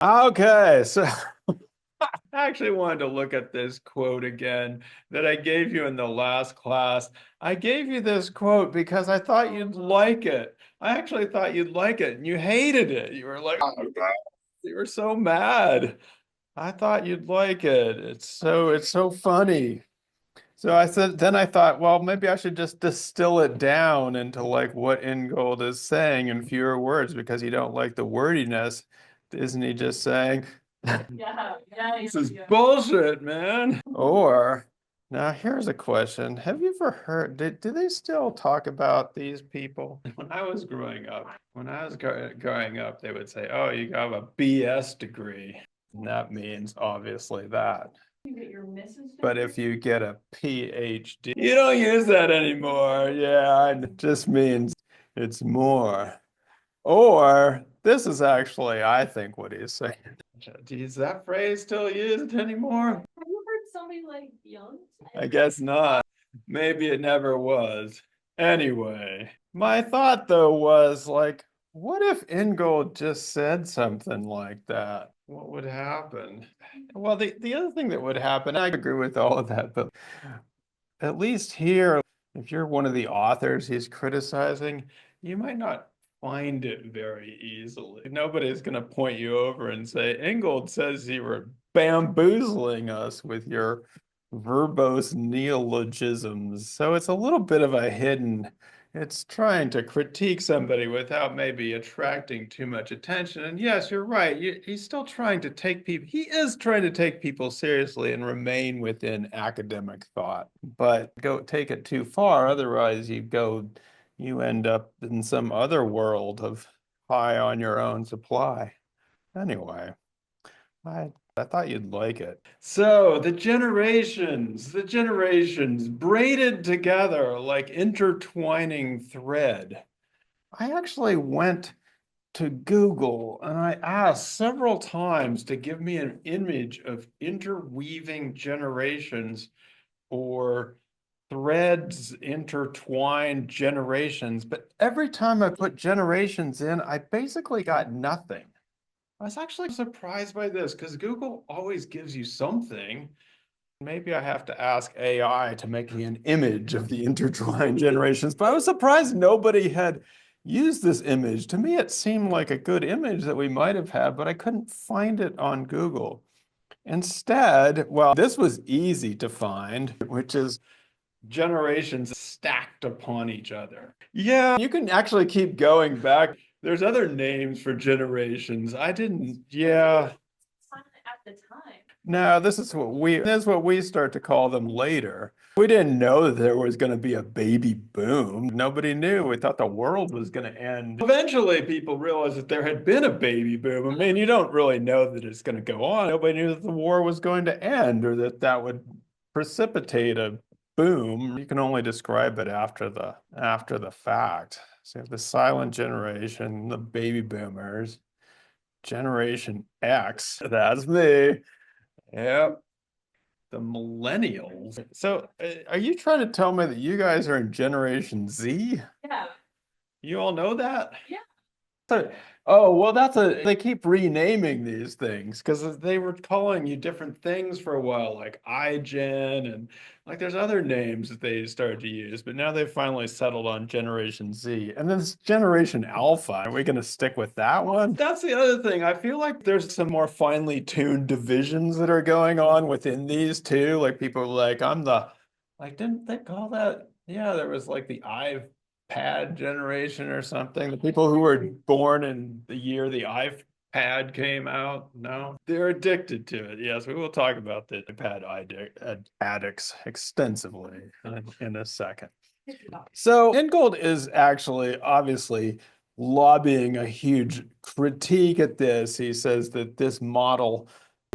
Okay, so I actually wanted to look at this quote again that I gave you in the last class. I gave you this quote because I thought you'd like it. I actually thought you'd like it, and you hated it. You were like, "Oh, God." You were so mad. I thought you'd like it. It's so funny. So I said, then I thought, well, maybe I should just distill it down into like what Ingold is saying in fewer words because you don't like the wordiness. Isn't he just saying, this is bullshit, man? Or now here's a question. Have you ever heard, do they still talk about these people? When I was growing up, they would say, oh, you have a BS degree. And that means obviously that. But if you get a PhD, you don't use that anymore. Yeah, it just means it's more. Or this is actually, I think, what he's saying. Is that phrase still used anymore? Have you heard somebody like Young? I guess not. Maybe it never was. Anyway, my thought though was like, what if Ingold just said something like that? What would happen? Well, the other thing that would happen, I agree with all of that, but at least here, if you're one of the authors he's criticizing, you might not find it very easily. Nobody's going to point you over and say, Ingold says you were bamboozling us with your verbose neologisms. So it's a little bit of a hidden, it's trying to critique somebody without maybe attracting too much attention. And yes, you're right. He's still trying to take people, he is trying to take people seriously and remain within academic thought, but go take it too far. Otherwise, you end up in some other world of high on your own supply. Anyway, I thought you'd like it. So the generations braided together like intertwining thread. I actually went to Google and I asked several times to give me an image of interweaving generations or threads intertwined generations, but every time I put generations in, I basically got nothing. I was actually surprised by this because Google always gives you something. Maybe I have to ask AI to make me an image of the intertwined generations, but I was surprised nobody had used this image. To me, it seemed like a good image that we might have had, but I couldn't find it on Google. Instead, well, this was easy to find, which is generations stacked upon each other. Yeah, you can actually keep going back. There's other names for generations. I didn't, yeah. At the time. No, this is what we start to call them later. We didn't know that there was going to be a baby boom. Nobody knew. We thought the world was going to end. Eventually, people realized that there had been a baby boom. I mean, you don't really know that it's going to go on. Nobody knew that the war was going to end or that that would precipitate a boom. You can only describe it after the fact. So you have the silent generation, the baby boomers, Generation X. That's me. Yep. The millennials. So, are you trying to tell me that you guys are in Generation Z? Yeah. You all know that? Yeah. So, oh, well, they keep renaming these things because they were calling you different things for a while, like iGen and like there's other names that they started to use, but now they've finally settled on Generation Z. And then this Generation Alpha. Are we going to stick with that one? That's the other thing. I feel like there's some more finely tuned divisions that are going on within these two. Like people are like, didn't they call that? Yeah, there was like the iPad generation or something. The people who were born in the year the iPad came out, no, they're addicted to it. Yes, we will talk about the addicts extensively in a second. So Ingold is actually obviously lobbying a huge critique at this. He says that this model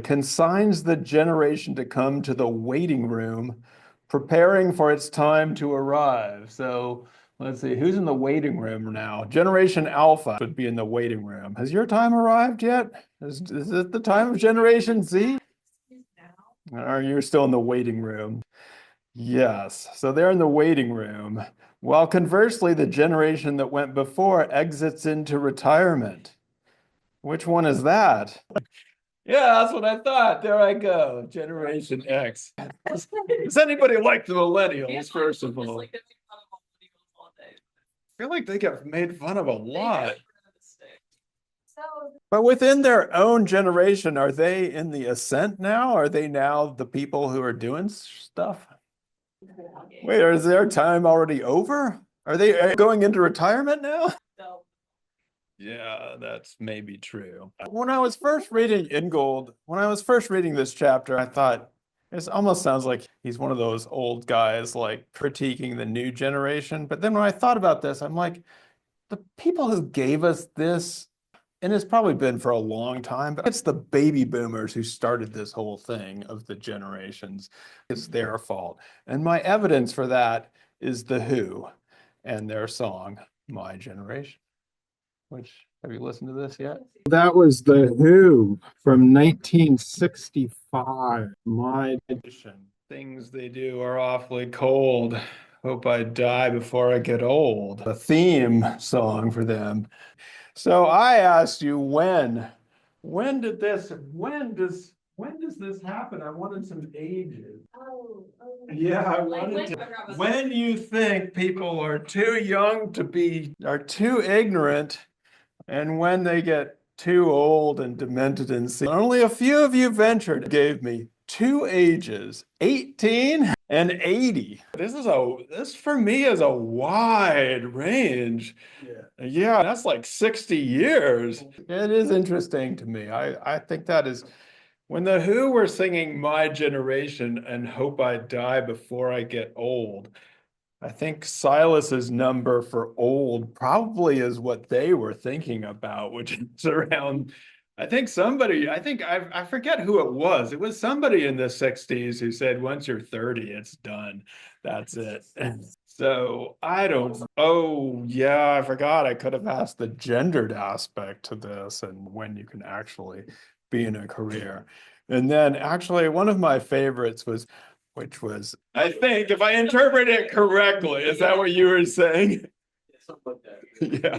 consigns the generation to come to the waiting room, preparing for its time to arrive. So let's see, who's in the waiting room now? Generation Alpha would be in the waiting room. Has your time arrived yet? Is it the time of Generation Z? Or you're still in the waiting room? Yes, so they're in the waiting room. While conversely, the generation that went before exits into retirement. Which one is that? Yeah, that's what I thought. There I go. Generation X. Does anybody like the millennials, first of all? I feel like they get made fun of a lot. But within their own generation, are they in the ascent now? Are they now the people who are doing stuff? Wait, is their time already over? Are they going into retirement now? Yeah, that's maybe true. When I was first reading Ingold, when I was first reading this chapter, I thought it almost sounds like he's one of those old guys like critiquing the new generation. But then when I thought about this, I'm like, the people who gave us this, and it's probably been for a long time, but it's the baby boomers who started this whole thing of the generations. It's their fault. And my evidence for that is The Who and their song, My Generation. Which, have you listened to this yet? That was The Who from 1965. My edition. Things they do are awfully cold. Hope I die before I get old. A theme song for them. So I asked you when. When does this happen? I wanted some ages. Yeah, I wanted to. When you think people are too young to are too ignorant, and when they get too old and demented and sick. Only a few of you ventured, gave me two ages, 18 and 80. This for me is a wide range. Yeah, that's like 60 years. It is interesting to me. I think that is when the Who were singing My Generation and Hope I Die Before I Get Old. I think Silas's number for old probably is what they were thinking about, which is around, I think I forget who it was. It was somebody in the 60s who said, once you're 30, it's done. That's it. So oh yeah, I forgot. I could have asked the gendered aspect to this and when you can actually be in a career. And then actually one of my favorites was which was, I think, if I interpret it correctly, is that what you were saying? Something like that. Yeah.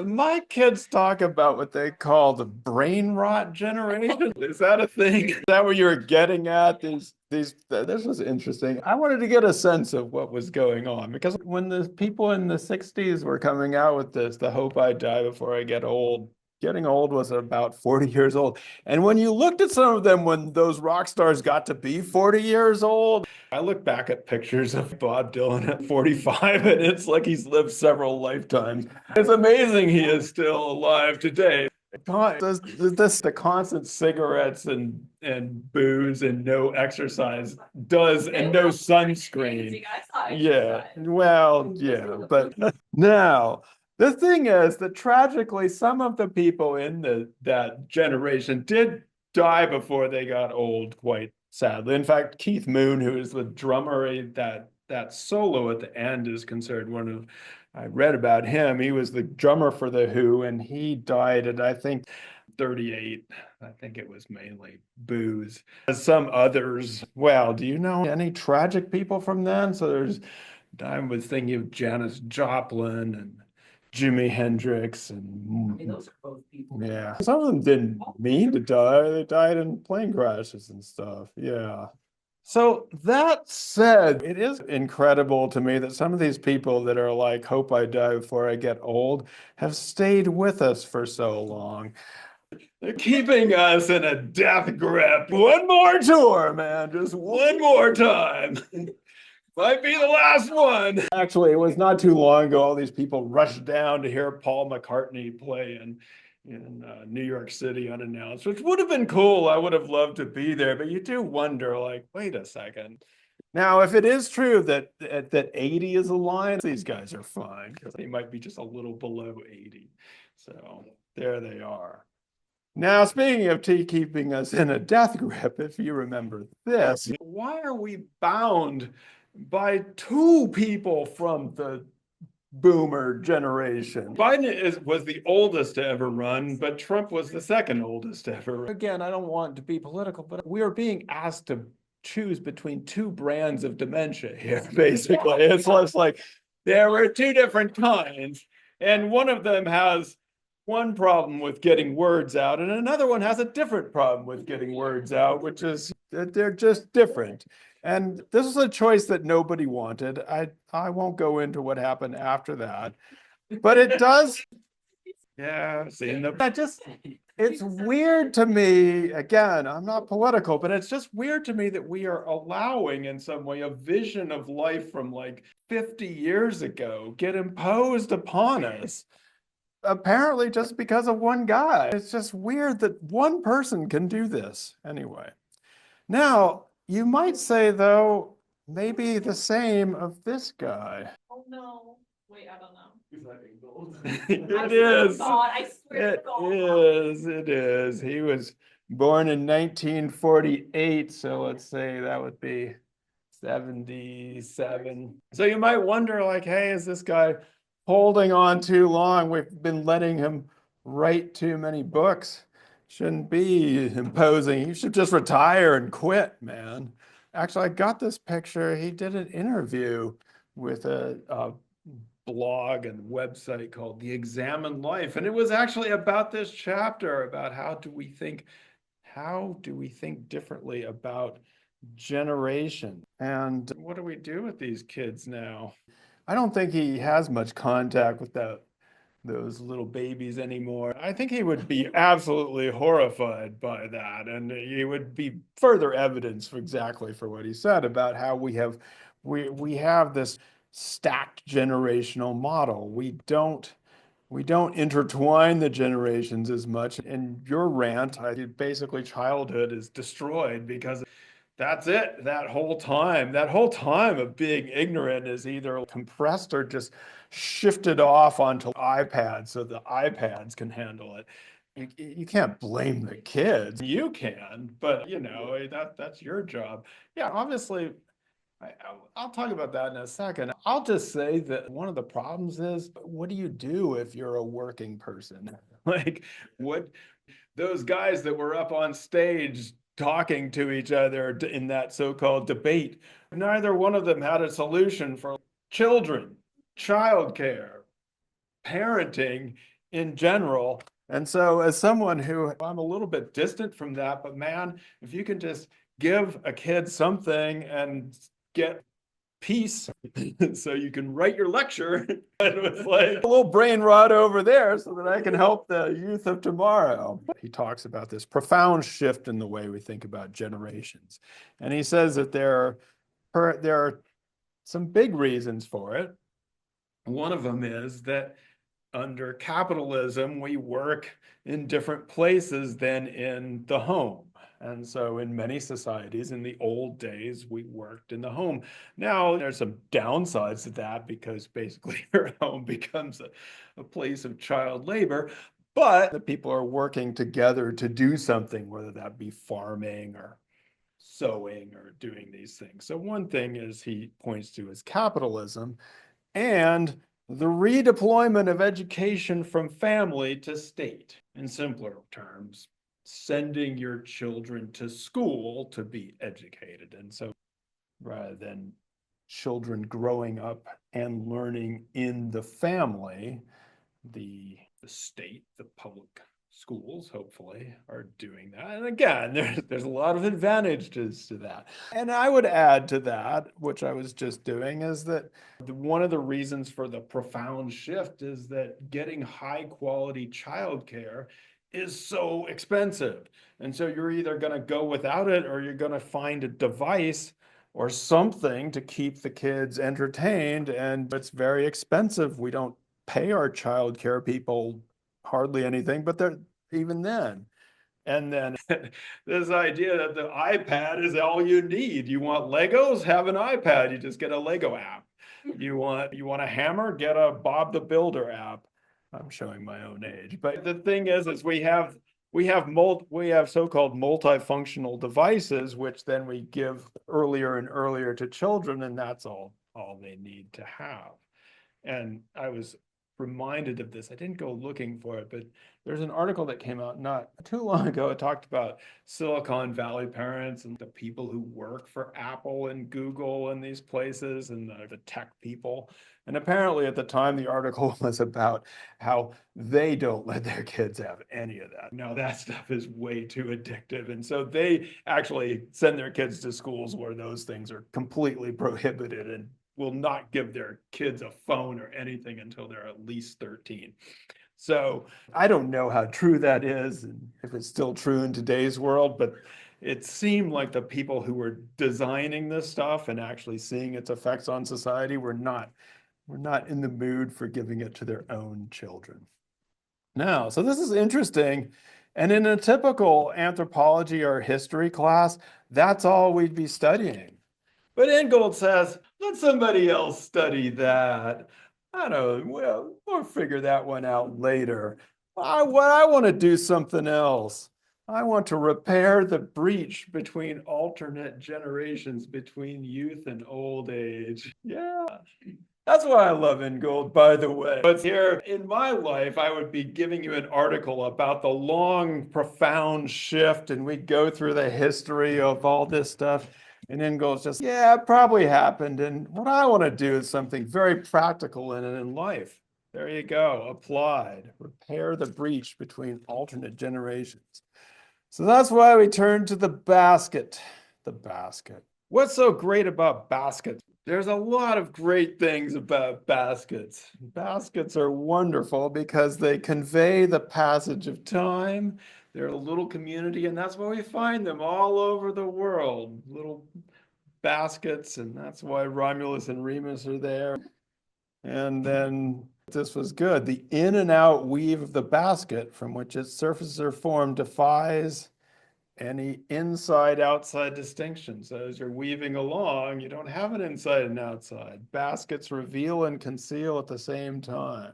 My kids talk about what they call the brain rot generation. Is that a thing? Is that what you were getting at? This was interesting. I wanted to get a sense of what was going on because when the people in the 60s were coming out with this, the hope I die before I get old. Getting old was about 40 years old. And when you looked at some of them, when those rock stars got to be 40 years old, I look back at pictures of Bob Dylan at 45, and it's like he's lived several lifetimes. It's amazing he is still alive today. The constant cigarettes and booze and no exercise does, and no sunscreen. Yeah, well, yeah, but now. The thing is that tragically, some of the people in that generation did die before they got old, quite sadly. In fact, Keith Moon, who is the drummer, that solo at the end is considered one of, I read about him. He was the drummer for The Who, and he died at, I think, 38. I think it was mainly booze. Some others, well, do you know any tragic people from then? I was thinking of Janis Joplin and Jimi Hendrix and I mean, those are both people. yeah, some of them didn't mean to die. They died in plane crashes and stuff. Yeah. So that said, it is incredible to me that some of these people that are like, hope I die before I get old, have stayed with us for so long. They're keeping us in a death grip. One more tour, man. Just one more time. Might be the last one. Actually, it was not too long ago. All these people rushed down to hear Paul McCartney play in New York City unannounced, which would have been cool. I would have loved to be there, but you do wonder, like, wait a second. Now, if it is true that 80 is a line, these guys are fine because they might be just a little below 80. So there they are. Now, speaking of keeping us in a death grip, if you remember this, why are we bound by two people from the boomer generation? Biden was the oldest to ever run, but Trump was the second oldest to ever run. Again, I don't want to be political, but we are being asked to choose between two brands of dementia here, basically. It's like there were two different kinds, and one of them has one problem with getting words out, and another one has a different problem with getting words out, which is that they're just different. And this is a choice that nobody wanted. I won't go into what happened after that, but it does. Yeah, seeing the that just it's weird to me. Again, I'm not political, but it's just weird to me that we are allowing in some way a vision of life from like 50 years ago get imposed upon us. Apparently just because of one guy. It's just weird that one person can do this anyway. Now, you might say though, maybe the same of this guy. Oh no. Wait, I don't know. It is. God, I swear to It God. is. It is. He was born in 1948, so let's say that would be 77. So you might wonder, like, hey, is this guy holding on too long? We've been letting him write too many books. Shouldn't be imposing. He should just retire and quit, man. Actually, I got this picture. He did an interview with a blog and website called The Examined Life. And it was actually about this chapter about how do we think differently about generation and what do we do with these kids now? I don't think he has much contact with those little babies anymore. I think he would be absolutely horrified by that, and he would be further evidence for exactly for what he said about how we have this stacked generational model. We don't intertwine the generations as much. In your rant, basically childhood is destroyed because that's it. That whole time of being ignorant is either compressed or just shifted off onto iPads so the iPads can handle it. You can't blame the kids. You can, but that's your job. Yeah, obviously, I'll talk about that in a second. I'll just say that one of the problems is, what do you do if you're a working person? Like, what those guys that were up on stage talking to each other in that so-called debate, neither one of them had a solution for children, childcare, parenting in general. And so, as someone who I'm a little bit distant from that, but man, if you can just give a kid something and get peace so you can write your lecture. It was like a little brain rot over there so that I can help the youth of tomorrow. He talks about this profound shift in the way we think about generations. And he says that there are some big reasons for it. One of them is that under capitalism, we work in different places than in the home. And so in many societies in the old days, we worked in the home. Now there's some downsides to that because basically your home becomes a place of child labor, but the people are working together to do something, whether that be farming or sewing or doing these things. So one thing is he points to is capitalism and the redeployment of education from family to state. In simpler terms, sending your children to school to be educated. And so rather than children growing up and learning in the family, the state, the public schools, hopefully, are doing that. And again, there's a lot of advantages to that. And I would add to that, which I was just doing, is that one of the reasons for the profound shift is that getting high quality childcare is so expensive. And so you're either going to go without it or you're going to find a device or something to keep the kids entertained. And it's very expensive. We don't pay our child care people hardly anything, but they're even then. And then this idea that the iPad is all you need. You want Legos? Have an iPad. You just get a Lego app. You want a hammer? Get a Bob the Builder app. I'm showing my own age. But the thing is we have so-called multifunctional devices, which then we give earlier and earlier to children, and that's all they need to have. And I was reminded of this. I didn't go looking for it, but there's an article that came out not too long ago. It talked about Silicon Valley parents and the people who work for Apple and Google and these places and the tech people. And apparently at the time, the article was about how they don't let their kids have any of that. No, that stuff is way too addictive. And so they actually send their kids to schools where those things are completely prohibited and will not give their kids a phone or anything until they're at least 13. So I don't know how true that is and if it's still true in today's world, but it seemed like the people who were designing this stuff and actually seeing its effects on society were not in the mood for giving it to their own children. Now, so this is interesting. And in a typical anthropology or history class, that's all we'd be studying. But Ingold says, let somebody else study that. I don't know, we'll figure that one out later. I want to do something else. I want to repair the breach between alternate generations, between youth and old age. Yeah. That's why I love Ingold, by the way. But here in my life, I would be giving you an article about the long, profound shift, and we'd go through the history of all this stuff. And Ingold's just, yeah, it probably happened. And what I want to do is something very practical in life. There you go, applied. Repair the breach between alternate generations. So that's why we turn to the basket. The basket. What's so great about baskets? There's a lot of great things about baskets. Baskets are wonderful because they convey the passage of time. They're a little community, and that's why we find them all over the world. Little baskets, and that's why Romulus and Remus are there. And then this was good. The in and out weave of the basket from which its surfaces are formed defies any inside-outside distinction. So as you're weaving along, you don't have an inside and outside. Baskets reveal and conceal at the same time.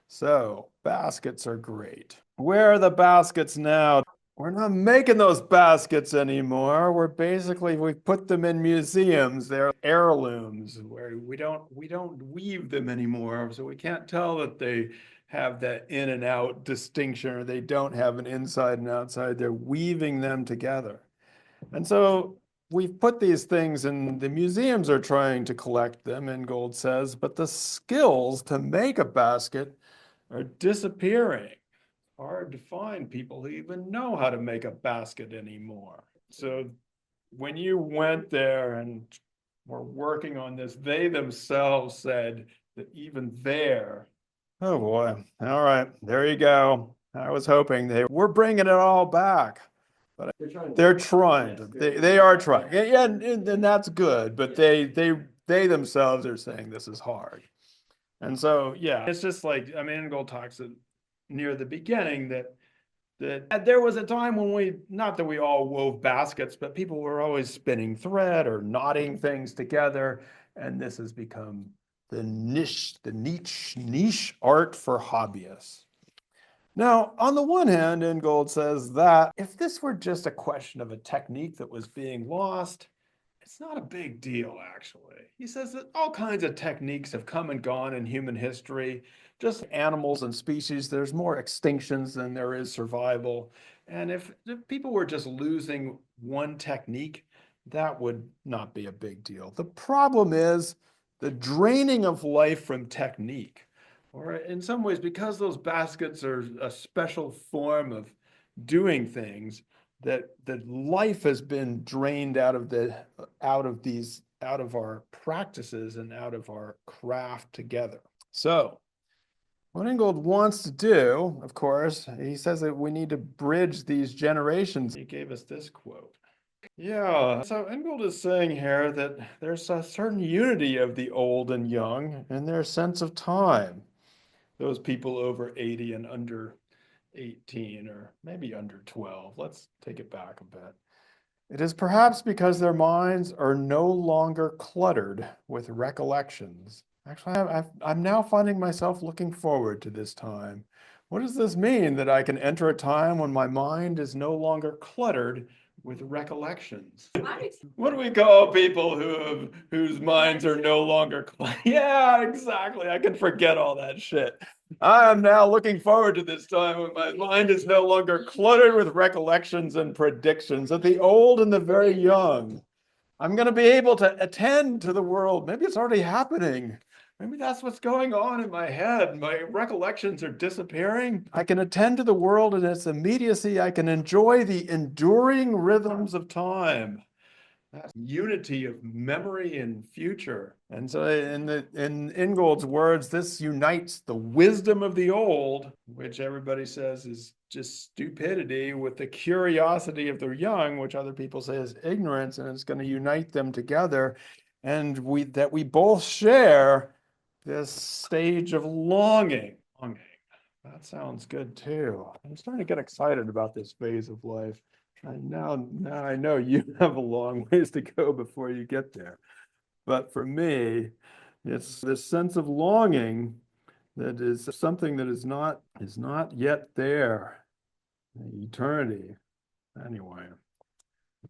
So baskets are great. Where are the baskets now? We're not making those baskets anymore. We've put them in museums. They're heirlooms where we don't weave them anymore. So we can't tell that they have that in and out distinction or they don't have an inside and outside. They're weaving them together. And so we've put these things and the museums are trying to collect them, Ingold says, but the skills to make a basket are disappearing. Hard to find people who even know how to make a basket anymore. So when you went there and were working on this, they themselves said that even there, oh boy, all right, there you go. I was hoping they were bringing it all back, but they're trying to, they are trying. Yeah, and that's good, but they themselves are saying this is hard. And so, yeah, it's just like, I mean, Ingold talks near the beginning that there was a time when not that we all wove baskets, but people were always spinning thread or knotting things together. And this has become the niche art for hobbyists. Now, on the one hand, Ingold says that if this were just a question of a technique that was being lost, it's not a big deal, actually. He says that all kinds of techniques have come and gone in human history. Just animals and species, there's more extinctions than there is survival. And if people were just losing one technique, that would not be a big deal. The problem is the draining of life from technique. Or in some ways, because those baskets are a special form of doing things, that life has been drained out of our practices and out of our craft together. So what Ingold wants to do, of course, he says that we need to bridge these generations. He gave us this quote. Yeah, so Ingold is saying here that there's a certain unity of the old and young in their sense of time. Those people over 80 and under 18 or maybe under 12. Let's take it back a bit. It is perhaps because their minds are no longer cluttered with recollections. Actually, I'm now finding myself looking forward to this time What does this mean? That I can enter a time when my mind is no longer cluttered with recollections? What do we call people whose minds are no longer Yeah, exactly. I can forget all that shit. I am now looking forward to this time when my mind is no longer cluttered with recollections and predictions of the old and the very young. I'm going to be able to attend to the world. Maybe it's already happening. Maybe that's what's going on in my head. My recollections are disappearing. I can attend to the world in its immediacy. I can enjoy the enduring rhythms of time. That's unity of memory and future. And so in Ingold's words, this unites the wisdom of the old, which everybody says is just stupidity, with the curiosity of the young, which other people say is ignorance, and it's going to unite them together. And we both share this stage of longing. Longing. That sounds good too. I'm starting to get excited about this phase of life. Now I know you have a long ways to go before you get there. But for me, it's this sense of longing that is something that is not yet there. Eternity. Anyway,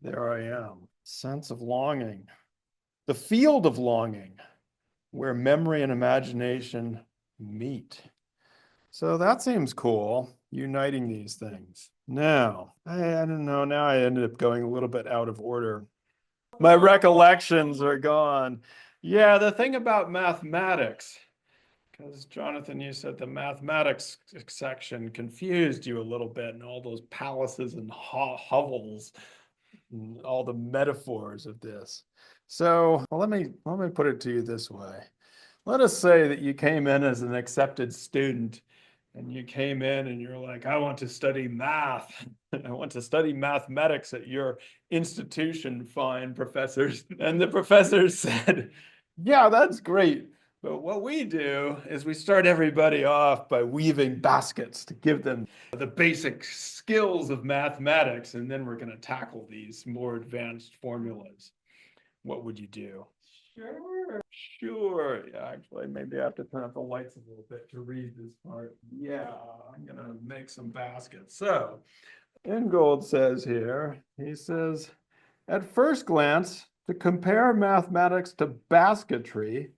there I am. Sense of longing. The field of longing, where memory and imagination meet. So that seems cool, uniting these things. Now, I don't know, now I ended up going a little bit out of order. My recollections are gone. Yeah, the thing about mathematics, because Jonathan, you said the mathematics section confused you a little bit, and all those palaces and hovels, and all the metaphors of this. So let me put it to you this way. Let us say that you came in as an accepted student, and you came in and you're like, I want to study math. I want to study mathematics at your institution, fine professors. And the professor said, yeah, that's great. But what we do is we start everybody off by weaving baskets to give them the basic skills of mathematics. And then we're going to tackle these more advanced formulas. What would you do? Sure. Yeah, actually, maybe I have to turn up the lights a little bit to read this part. Yeah, I'm gonna make some baskets. So, Ingold says here, he says, at first glance, to compare mathematics to basketry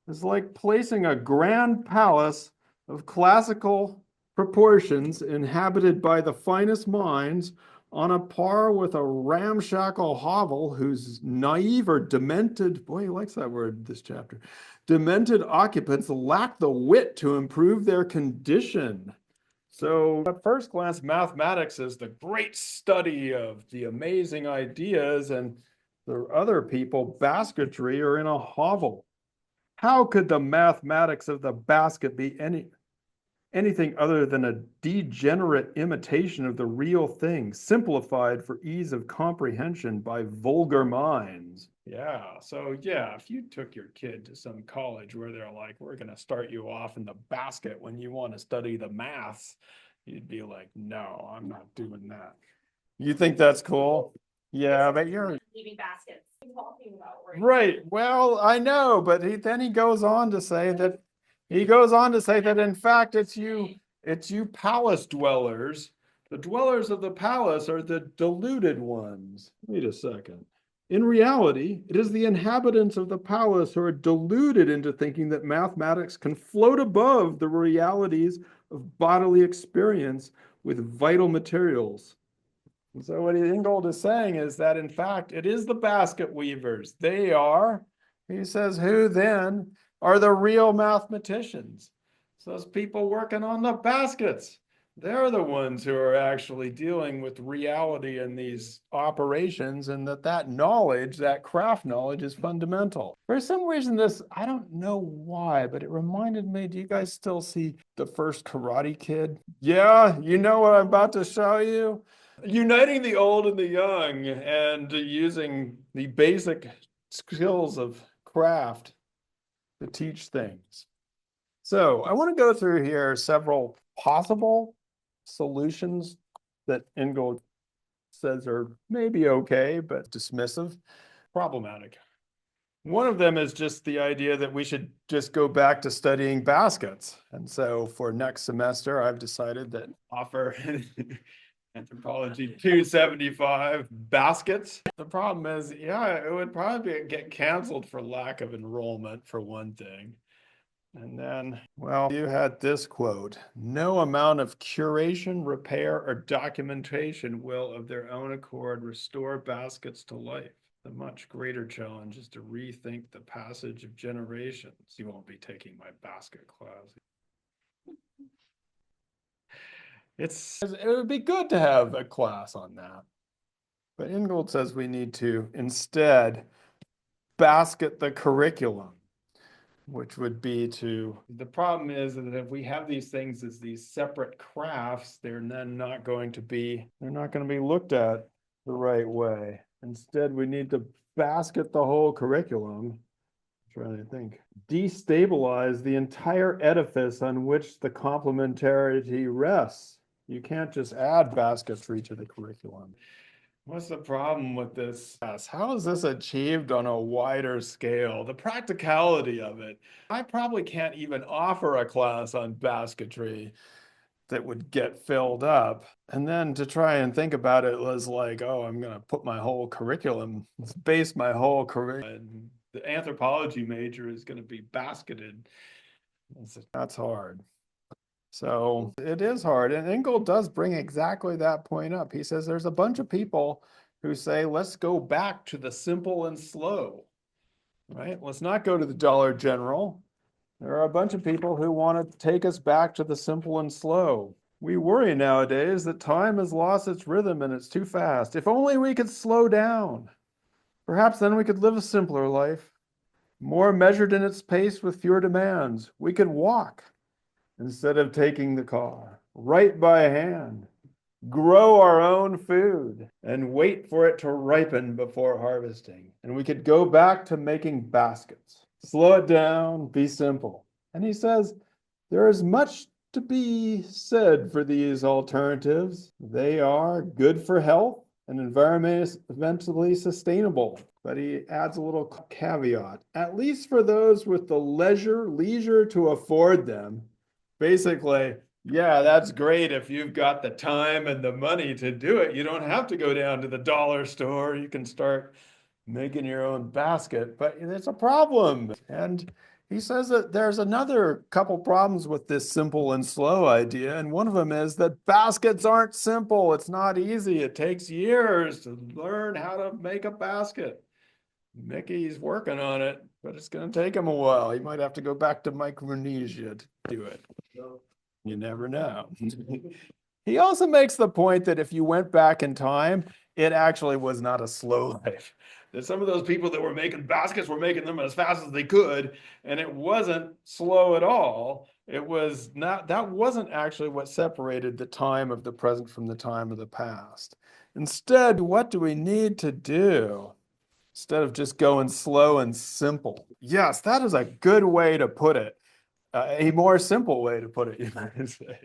is like placing a grand palace of classical proportions inhabited by the finest minds on a par with a ramshackle hovel whose naive or demented, boy, he likes that word this chapter, demented occupants lack the wit to improve their condition. So at first glance, mathematics is the great study of the amazing ideas, and the other people, basketry, are in a hovel. How could the mathematics of the basket be anything other than a degenerate imitation of the real thing, simplified for ease of comprehension by vulgar minds? Yeah, so yeah, if you took your kid to some college where they're like, we're going to start you off in the basket when you want to study the maths, you'd be like, no, I'm not doing that. You think that's cool? Yeah, but you're Leaving baskets. What are you talking about? right. Well, I know, but then he goes on to say that in fact it's you palace dwellers. The dwellers of the palace are the deluded ones. Wait a second. In reality, it is the inhabitants of the palace who are deluded into thinking that mathematics can float above the realities of bodily experience with vital materials. So what Ingold is saying is that in fact it is the basket weavers. They are, he says, who then are the real mathematicians? So those people working on the baskets. They're the ones who are actually dealing with reality in these operations, and that knowledge, that craft knowledge, is fundamental. For some reason, I don't know why, but it reminded me, do you guys still see the first Karate Kid? Yeah, you know what I'm about to show you? Uniting the old and the young and using the basic skills of craft to teach things. So I want to go through here several possible solutions that Ingold says are maybe okay, but dismissive, problematic. One of them is just the idea that we should just go back to studying baskets. And so for next semester, I've decided that offer Anthropology 275 baskets. The problem is, yeah, it would probably get canceled for lack of enrollment for one thing. And then, well, you had this quote, no amount of curation, repair, or documentation will of their own accord restore baskets to life. The much greater challenge is to rethink the passage of generations. You won't be taking my basket class. It would be good to have a class on that. But Ingold says we need to instead basket the curriculum, which would be the problem is that if we have these things as these separate crafts, they're then not going to be looked at the right way. Instead, we need to basket the whole curriculum. I'm trying to think. Destabilize the entire edifice on which the complementarity rests. You can't just add basketry to the curriculum. What's the problem with this? How is this achieved on a wider scale? The practicality of it. I probably can't even offer a class on basketry that would get filled up. And then to try and think about it was like, oh, I'm going to put my whole curriculum, base my whole curriculum. The anthropology major is going to be basketed. That's hard. So it is hard. And Ingold does bring exactly that point up. He says there's a bunch of people who say, let's go back to the simple and slow, right? Let's not go to the Dollar General. There are a bunch of people who want to take us back to the simple and slow. We worry nowadays that time has lost its rhythm and it's too fast. If only we could slow down. Perhaps then we could live a simpler life, more measured in its pace with fewer demands. We could walk instead of taking the car, write by hand, grow our own food, and wait for it to ripen before harvesting. And we could go back to making baskets. Slow it down, be simple. And he says, there is much to be said for these alternatives. They are good for health and environmentally sustainable. But he adds a little caveat, at least for those with the leisure to afford them. Basically, yeah, that's great if you've got the time and the money to do it. You don't have to go down to the dollar store. You can start making your own basket, but it's a problem. And he says that there's another couple problems with this simple and slow idea. And one of them is that baskets aren't simple. It's not easy. It takes years to learn how to make a basket. Mickey's working on it, but it's going to take him a while. He might have to go back to Micronesia to do it. You never know. He also makes the point that if you went back in time, it actually was not a slow life. That some of those people that were making baskets were making them as fast as they could, and it wasn't slow at all. It was not, that wasn't actually what separated the time of the present from the time of the past. Instead, what do we need to do? Instead of just going slow and simple. Yes, that is a good way to put it. A more simple way to put it, you might say.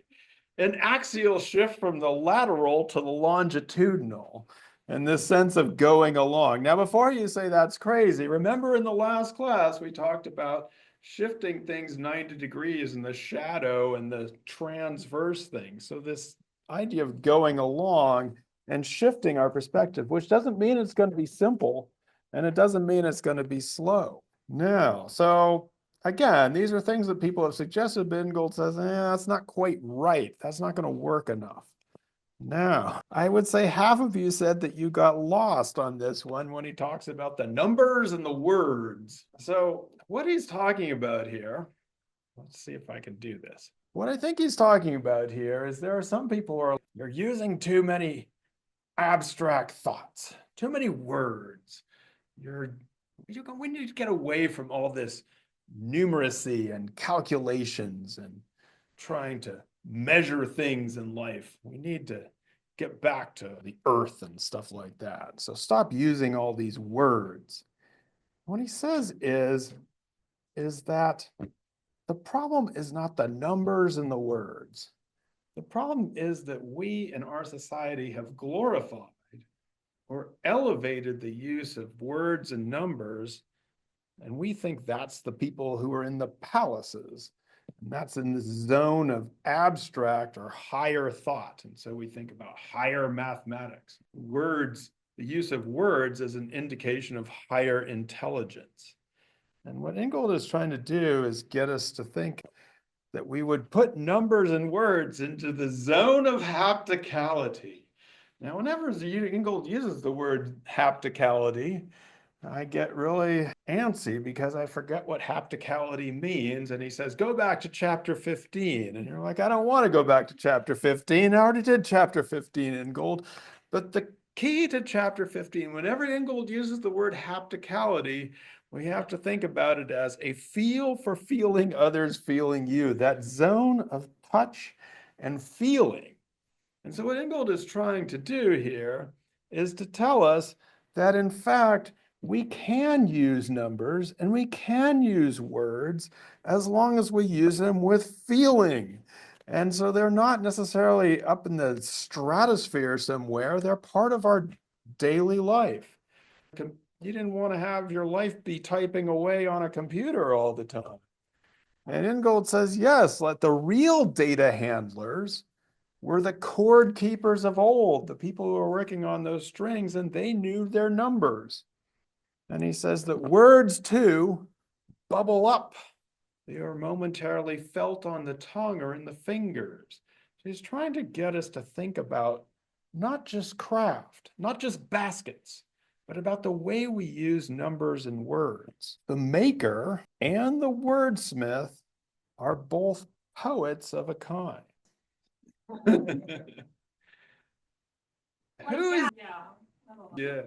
An axial shift from the lateral to the longitudinal, and this sense of going along. Now, before you say that's crazy, remember in the last class we talked about shifting things 90 degrees in the shadow and the transverse thing. So this idea of going along and shifting our perspective, which doesn't mean it's going to be simple, and it doesn't mean it's going to be slow. No, so again, these are things that people have suggested, but Ingold says, that's not quite right. That's not going to work enough. Now, I would say half of you said that you got lost on this one when he talks about the numbers and the words. So what he's talking about here, let's see if I can do this. What I think he's talking about here is there are some people who are using too many abstract thoughts, too many words. We need to get away from all this numeracy and calculations and trying to measure things in life. We need to get back to the earth and stuff like that. So stop using all these words. What he says is that the problem is not the numbers and the words. The problem is that we in our society have glorified or elevated the use of words and numbers And we think that's the people who are in the palaces. And that's in the zone of abstract or higher thought. And so we think about higher mathematics. Words, the use of words is an indication of higher intelligence. And what Ingold is trying to do is get us to think that we would put numbers and words into the zone of hapticality. Now, whenever Ingold uses the word hapticality, I get really antsy because I forget what hapticality means. And he says, go back to chapter 15. And you're like, I don't want to go back to chapter 15. I already did chapter 15 Ingold. But the key to chapter 15, whenever Ingold uses the word hapticality, we have to think about it as a feel for feeling others feeling you, that zone of touch and feeling. And so what Ingold is trying to do here is to tell us that in fact, we can use numbers and we can use words as long as we use them with feeling. And so they're not necessarily up in the stratosphere somewhere, they're part of our daily life. You didn't want to have your life be typing away on a computer all the time. And Ingold says, yes, let the real data handlers were the chord keepers of old, the people who were working on those strings, and they knew their numbers. And he says that words too bubble up. They are momentarily felt on the tongue or in the fingers. So he's trying to get us to think about not just craft, not just baskets, but about the way we use numbers and words. The maker and the wordsmith are both poets of a kind. Who is, yeah.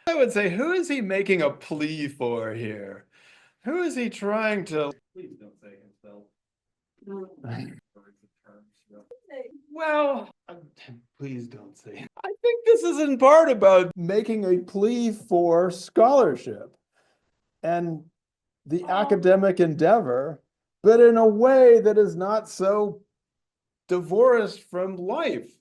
I would say, who is he making a plea for here? Who is he trying to? Please don't say himself. Well, please don't say. I think this is in part about making a plea for scholarship and the academic endeavor, but in a way that is not so divorced from life.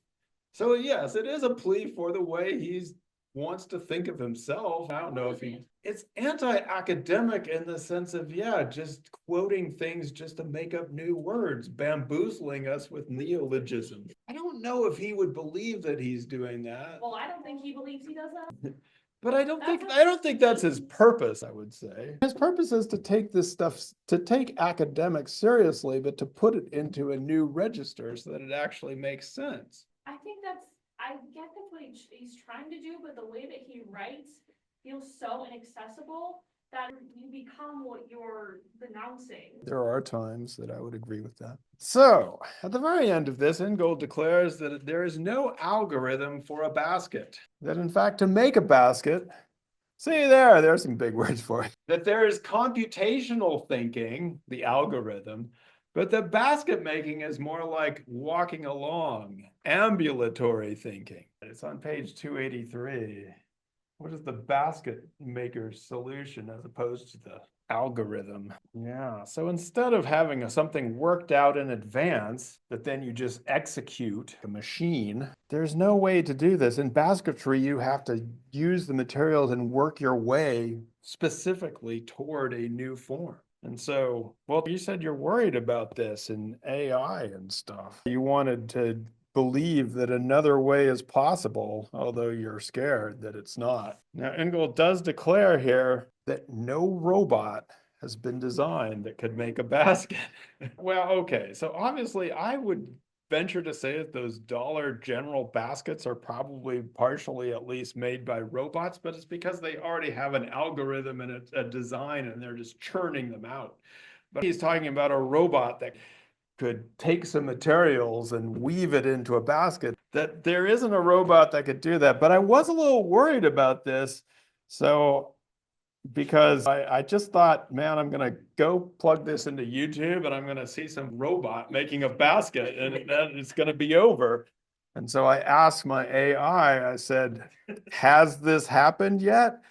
So yes, it is a plea for the way he's wants to think of himself. I don't know if it's anti-academic in the sense of, yeah, just quoting things just to make up new words, bamboozling us with neologisms. I don't know if he would believe that he's doing that. Well, I don't think he believes he does that. But I don't think that's his purpose, I would say. His purpose is to take this stuff, to take academics seriously, but to put it into a new register so that it actually makes sense. I think I get that's what he's trying to do, but the way that he writes feels so inaccessible that you become what you're denouncing. There are times that I would agree with that. So, at the very end of this, Ingold declares that there is no algorithm for a basket. That in fact, to make a basket, see there's some big words for it. That there is computational thinking, the algorithm, but the basket making is more like walking along, ambulatory thinking. It's on page 283. What is the basket maker's solution as opposed to the algorithm? Yeah, so instead of having something worked out in advance that then you just execute a machine, there's no way to do this. In basketry, you have to use the materials and work your way specifically toward a new form. And so, well, you said you're worried about this in AI and stuff. You wanted to believe that another way is possible, although you're scared that it's not. Now, Ingold does declare here that no robot has been designed that could make a basket. Well, okay, so obviously I would venture to say that those Dollar General baskets are probably partially at least made by robots, but it's because they already have an algorithm and a design and they're just churning them out. But he's talking about a robot that could take some materials and weave it into a basket. That there isn't a robot that could do that. But I was a little worried about this. So because I just thought, man, I'm going to go plug this into YouTube and I'm going to see some robot making a basket and then it's going to be over. And so I asked my AI, I said, has this happened yet?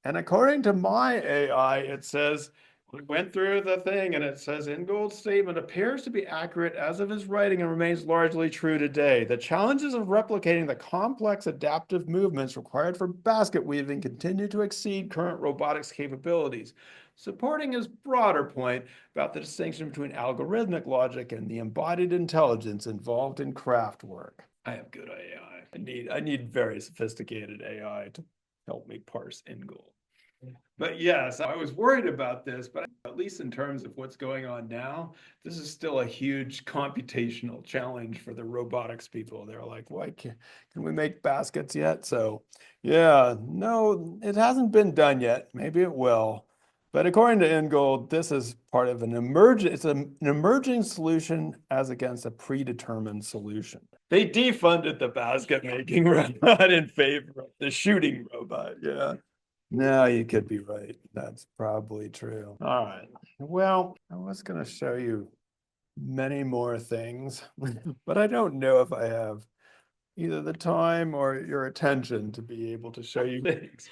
And according to my AI, it says We went through the thing and it says Ingold's statement appears to be accurate as of his writing and remains largely true today. The challenges of replicating the complex adaptive movements required for basket weaving continue to exceed current robotics capabilities, supporting his broader point about the distinction between algorithmic logic and the embodied intelligence involved in craft work. I have good AI. I need very sophisticated AI to help me parse Ingold. But yes, I was worried about this, but at least in terms of what's going on now, this is still a huge computational challenge for the robotics people. They're like, why can we make baskets yet? So yeah, no, it hasn't been done yet. Maybe it will. But according to Ingold, this is part of an emerging solution as against a predetermined solution. They defunded the basket making robot in favor of the shooting robot. Yeah. No, you could be right. That's probably true. All right. Well, I was going to show you many more things, but I don't know if I have either the time or your attention to be able to show you things.